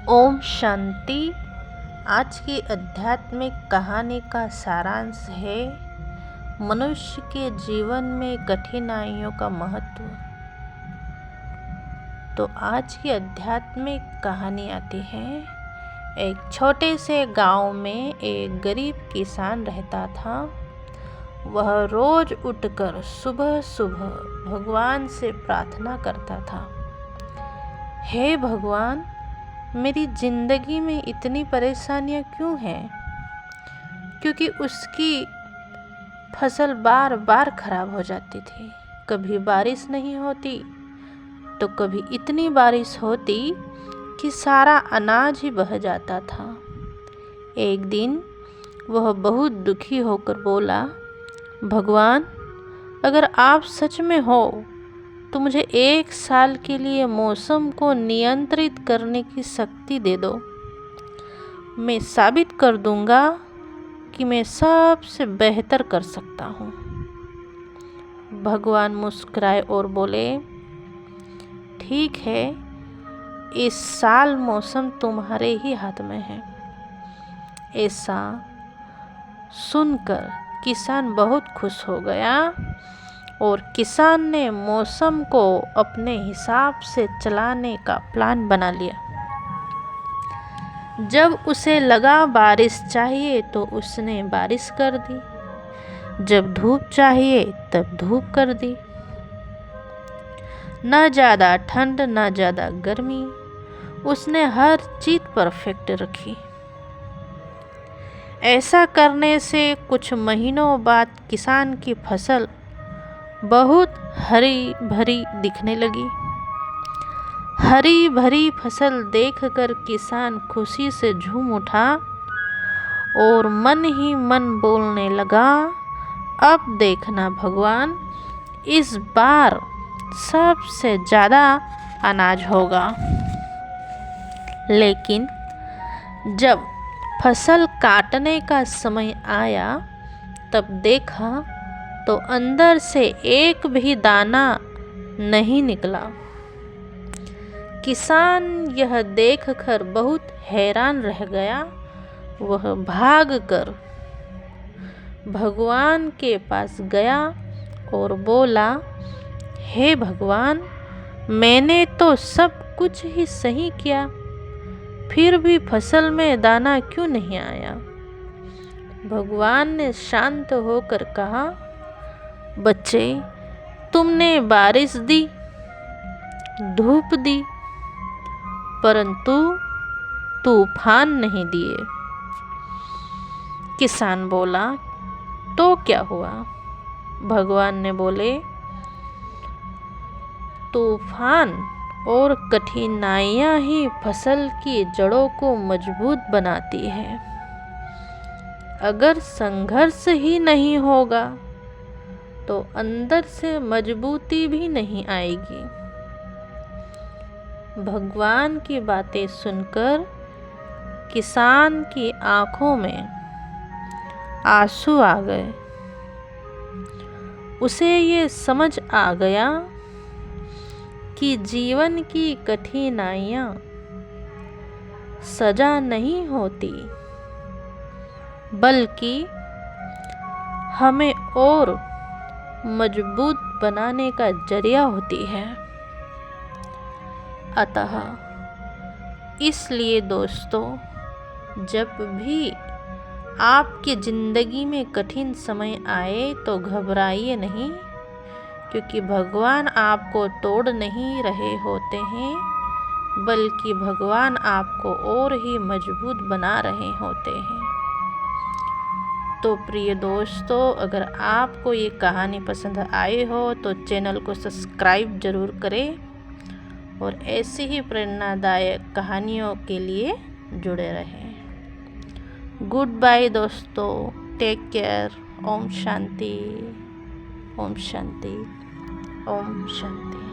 ओम शांति। आज की आध्यात्मिक कहानी का सारांश है मनुष्य के जीवन में कठिनाइयों का महत्व। तो आज की आध्यात्मिक कहानी आती है। एक छोटे से गांव में एक गरीब किसान रहता था। वह रोज उठकर सुबह सुबह भगवान से प्रार्थना करता था, हे भगवान, मेरी ज़िंदगी में इतनी परेशानियां क्यों हैं? क्योंकि उसकी फसल बार बार खराब हो जाती थी। कभी बारिश नहीं होती तो कभी इतनी बारिश होती कि सारा अनाज ही बह जाता था। एक दिन वह बहुत दुखी होकर बोला, भगवान, अगर आप सच में हो तो मुझे 1 साल के लिए मौसम को नियंत्रित करने की शक्ति दे दो। मैं साबित कर दूंगा कि मैं सबसे बेहतर कर सकता हूँ। भगवान मुस्कुराए और बोले, ठीक है, इस साल मौसम तुम्हारे ही हाथ में है। ऐसा सुनकर किसान बहुत खुश हो गया और किसान ने मौसम को अपने हिसाब से चलाने का प्लान बना लिया। जब उसे लगा बारिश चाहिए तो उसने बारिश कर दी, जब धूप चाहिए तब धूप कर दी। न ज़्यादा ठंड न ज़्यादा गर्मी, उसने हर चीज़ परफेक्ट रखी। ऐसा करने से कुछ महीनों बाद किसान की फसल बहुत हरी भरी दिखने लगी। हरी भरी फसल देखकर किसान खुशी से झूम उठा और मन ही मन बोलने लगा, अब देखना भगवान, इस बार सबसे ज़्यादा अनाज होगा। लेकिन जब फसल काटने का समय आया तब देखा तो अंदर से एक भी दाना नहीं निकला। किसान यह देखकर बहुत हैरान रह गया। वह भागकर भगवान के पास गया और बोला, हे भगवान, मैंने तो सब कुछ ही सही किया, फिर भी फसल में दाना क्यों नहीं आया? भगवान ने शांत होकर कहा, बच्चे, तुमने बारिश दी, धूप दी, परंतु तूफान नहीं दिए। किसान बोला, तो क्या हुआ? भगवान ने बोले, तूफान और कठिनाइयाँ ही फसल की जड़ों को मजबूत बनाती है। अगर संघर्ष ही नहीं होगा तो अंदर से मजबूती भी नहीं आएगी। भगवान की बातें सुनकर किसान की आंखों में आंसू आ गए। उसे ये समझ आ गया कि जीवन की कठिनाइयाँ सजा नहीं होती, बल्कि हमें और मजबूत बनाने का जरिया होती है। अतः इसलिए दोस्तों, जब भी आपकी ज़िंदगी में कठिन समय आए तो घबराइए नहीं, क्योंकि भगवान आपको तोड़ नहीं रहे होते हैं, बल्कि भगवान आपको और ही मजबूत बना रहे होते हैं। तो प्रिय दोस्तों, अगर आपको ये कहानी पसंद आई हो तो चैनल को सब्सक्राइब ज़रूर करें और ऐसी ही प्रेरणादायक कहानियों के लिए जुड़े रहें। गुड बाय दोस्तों, टेक केयर। ओम शांति, ओम शांति, ओम शांति।